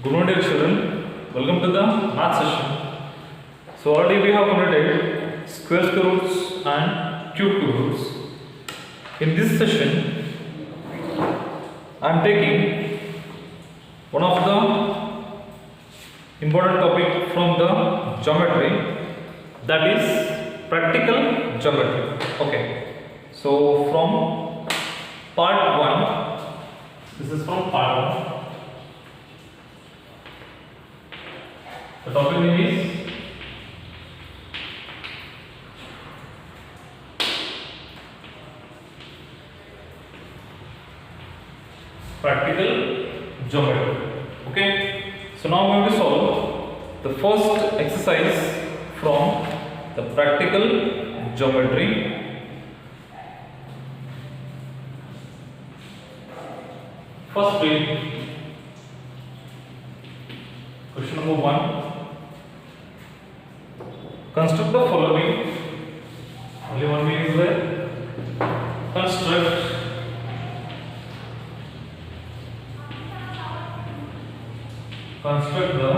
Good morning, dear children. Welcome to the math session. So already we have completed square roots and cube roots. In this session, I am taking one of the important topic from the geometry, that is practical geometry. Okay. So from part 1, this is from part 1. The topic name is practical geometry. Okay. So now we will solve the first exercise from the practical geometry. First read question number 1. Construct the following. Only one way is there. Construct the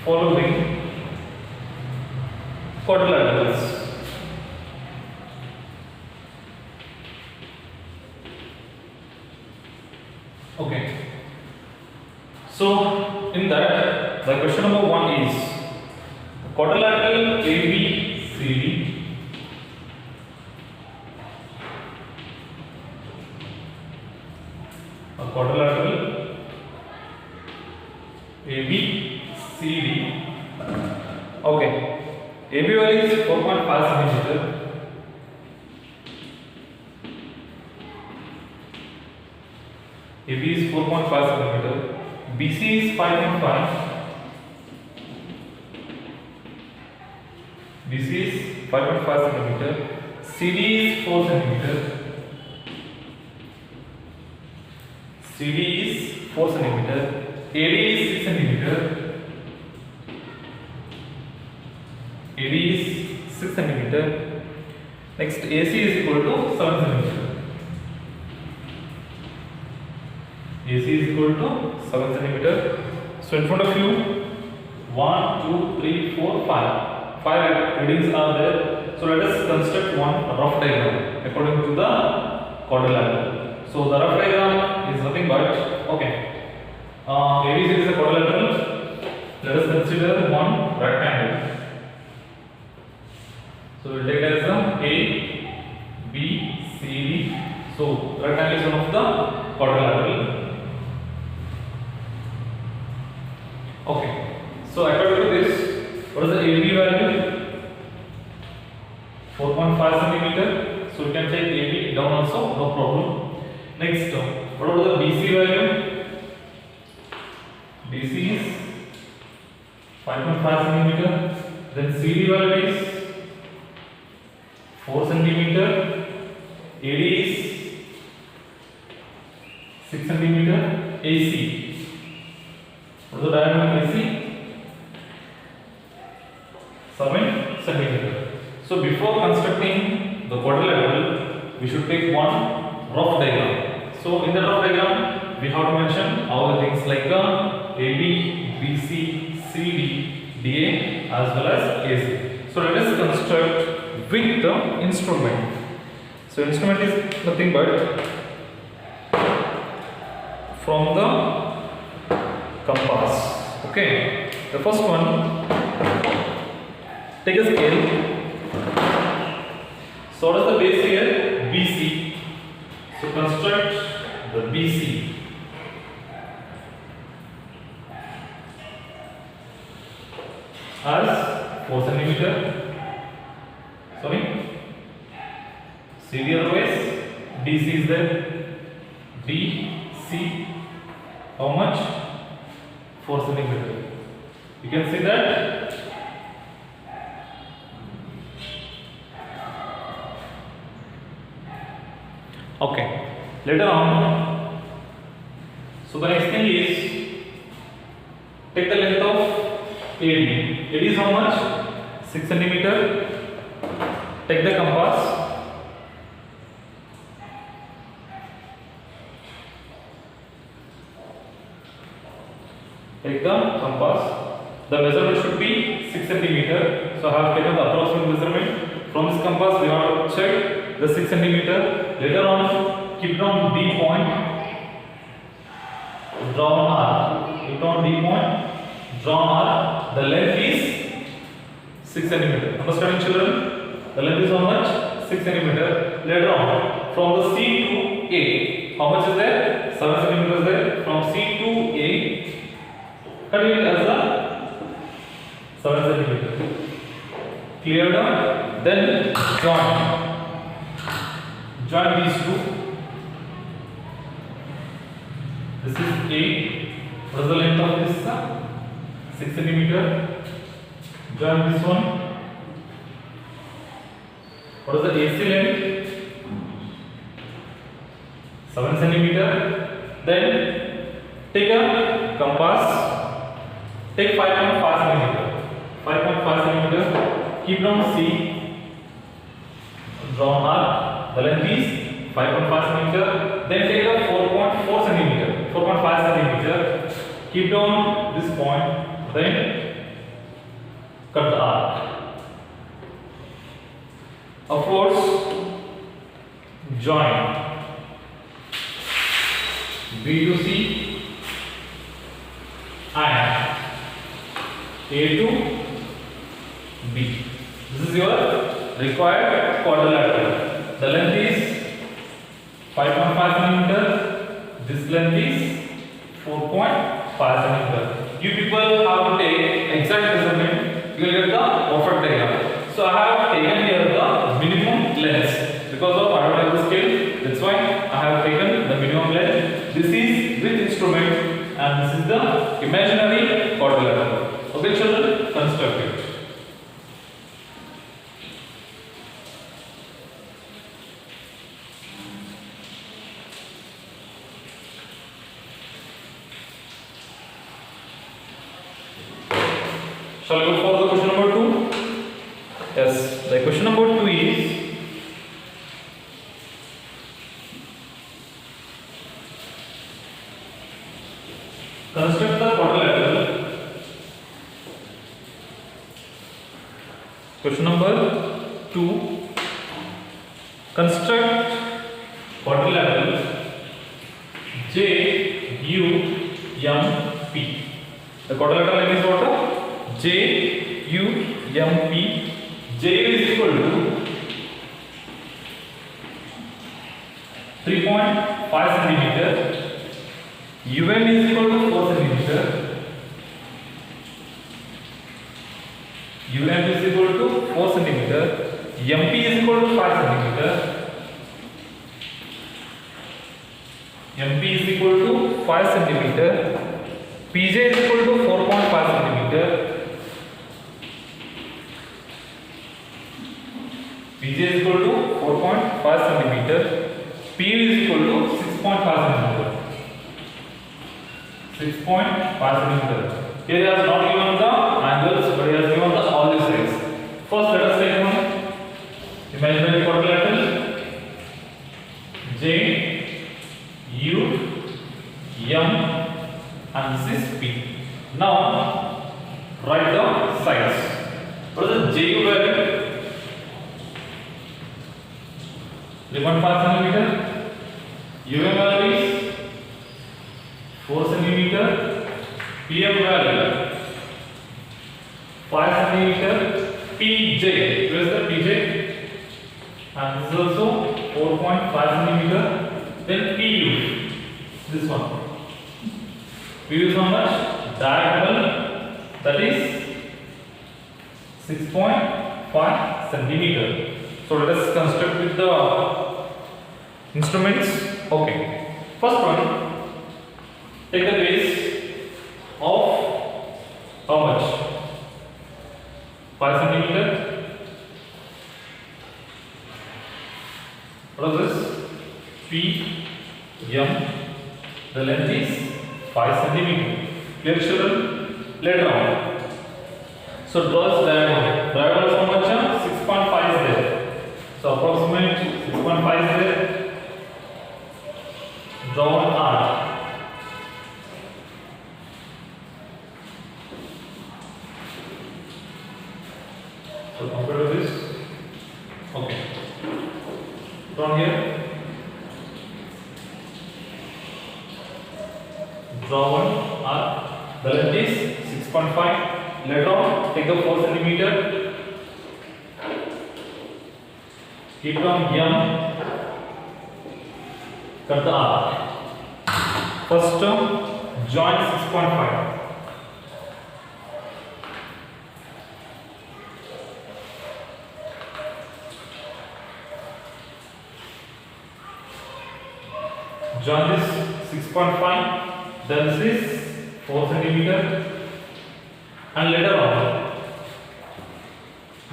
following quadrilaterals. Okay. So in that, the question number 1 is quadrilateral ABCD a quadrilateral ABCD. Okay. AB value is 4.5 cm. AB is 4.5 cm. BC is 5.5. BC is 5.5 cm. CD is 4 cm. CD is 4 cm. AD is 6 cm. AD is 6 cm. Next AC is equal to 7 cm. AC is equal to 7 cm. So in front of you, 1, 2, 3, 4, 5. 5 readings are there. So let us construct one rough diagram according to the quadrilateral. So the rough diagram is nothing but, okay, ABC is a quadrilateral. Let us consider one rectangle. So we will take it as the A, B, C, D. So rectangle is one of the quadrilateral. Okay, so according to this, what is the AB value? 4.5 cm. So we can take AB down also, no problem. Next, what about the BC value? BC is 5.5 cm. Then CD value is 4 cm. AD is 6 cm. AC. What is the diameter of AC? 7 cm. So before constructing the quadrilateral, we should take one rough diagram. So in the rough diagram, we have to mention all the things like AB, BC, CD, DA as well as AC. So let us construct with the instrument. So instrument is nothing but from the compass. Okay, the first one, take a scale. So what is the base here? BC. So construct the BC. As 4 cm. Sorry. CD otherwise DC is there. DC. How much? 4 cm. You can see that. Okay. Later on, so the next thing is take the length of AD. AD is how much? 6 cm. Take the compass. Take the compass. The measurement should be 6 centimeter. So I have taken the approximate measurement. From this compass, we have to check the 6 centimeter. Later on, keep down D point. Draw an arc. Keep down D point. Draw an arc. The length is 6 centimeter. Understanding, children? The length is how much? 6 centimeter. Later on, from the C to A, how much is there? 7 centimeters there. From C to A, cut it as a 7 centimeter. Clear down. Then join these two. This is A. What is the length of this? 6 centimeter. Join this one. What is the AC length? 7 centimeter. Then take a compass. Take 5.5 centimeter. 5.5 centimeter. Keep down C. Draw an arc. The length is 5.5 centimeter. Then take a 4.4 centimeter. 4.5 centimeter. Keep down this point. Then cut the arc. Of course, join B to C and A to B. This is your required quadrilateral. The length is 5.5 centimeter. This length is 4.5 centimeter. You people have to take exact measurement. You will get the perfect diagram. So I have taken here the minimum length because of I don't have the scale. That's why I have taken the minimum length. This is with instrument and this is the imaginary quadrilateral. Okay, children, construct it. Shall we go for the question number 2? Yes, the question number 2 is construct the quadrilateral. Question number 2. Construct quadrilateral JUMP. The quadrilateral name is what? JUMP. J is equal to 3.5 centimeter. UM is equal to 4 centimeter. UM is equal to 4 centimeter. MP is equal to 5 centimeter. MP is equal to 5 centimeter. PJ is equal to 4.5 centimeter. PJ is equal to 4.5 centimeter. PU is equal to 6.5 centimeter. 6.5 centimeter. Here he has not given the angles, but he has given the all these sides. First, let us take one imaginary quadrilateral. J, U, M, and this is P. Now, write the sides. What is the JU value? 3.5 centimeter. UM value is 4 centimeter. PM value 5 centimeter. PJ, where is the PJ? And this is also 4.5 centimeter. Then PU, this one. PU is how much? Diagonal, that is 6.5 centimeter. So let us construct with the instruments. Okay. First one, take the base of how much? 5 centimeter. What is this? P, M. The length is 5 centimeter. Clear, children? Later on. So draw this diagonal. Diagonal is how much? 6.5 is there. So approximate 6.5 is there. Draw an arc. From here, draw one arc. The length is 6.5. Later on, take the 4 centimeter. Keep on M. Cut the arc. First term, join 6.5. Join this 6.5. Then this is 4 centimeter. And later on,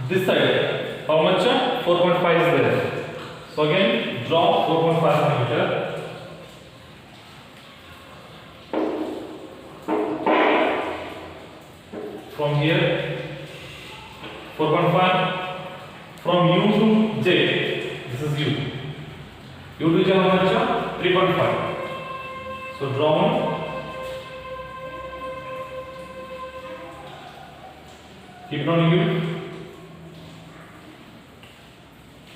this side, how much? 4.5 is there. So again, draw 4.5 centimeter. From here, 4.5. From U to J, this is U. U to J how much? 3.5. So draw one. Keep it on U.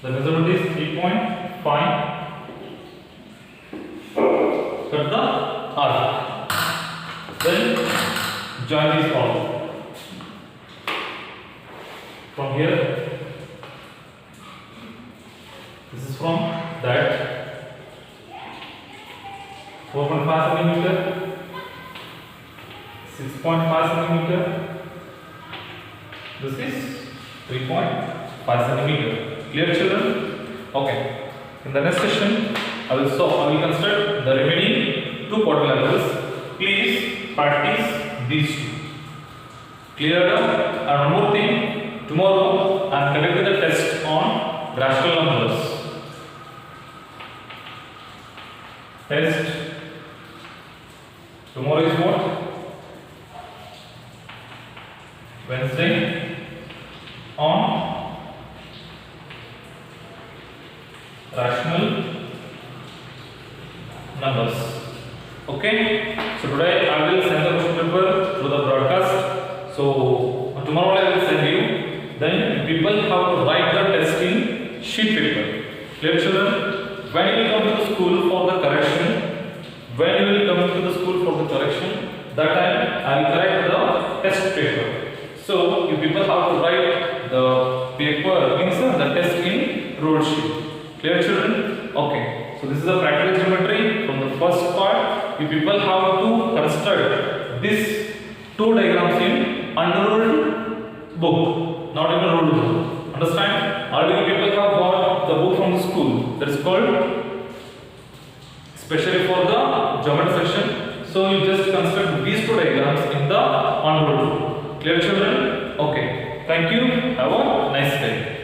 The measurement is 3.5. Cut the arc. Then join these all. From here, this is from that 4.5 centimeter, 6.5 centimeter. This is 3.5 centimeter. Clear, children? Okay. In the next session, I will construct the remaining two quadrilaterals. Please practice these two. Clear? And one more thing. Tomorrow, I am conducting the test on rational numbers. Test. Tomorrow is what? Wednesday. On rational numbers. Okay. So today I will send the question paper through the broadcast. So tomorrow I will send you. Then people have to write the test in sheet paper. Clear, children? When you will come to the school for the correction, that time I will correct the test paper. So you people have to write the paper, means the test in rule sheet. Clear, children? Okay. So this is the practical geometry from the first part. You people have to construct these two diagrams in unruled book, not in a ruled book. Understand? Already people have got the book from the school. That is called specially for the geometry section. So you just construct these two diagrams in the unruled book. Clear, children? Okay. Thank you. Have a nice day.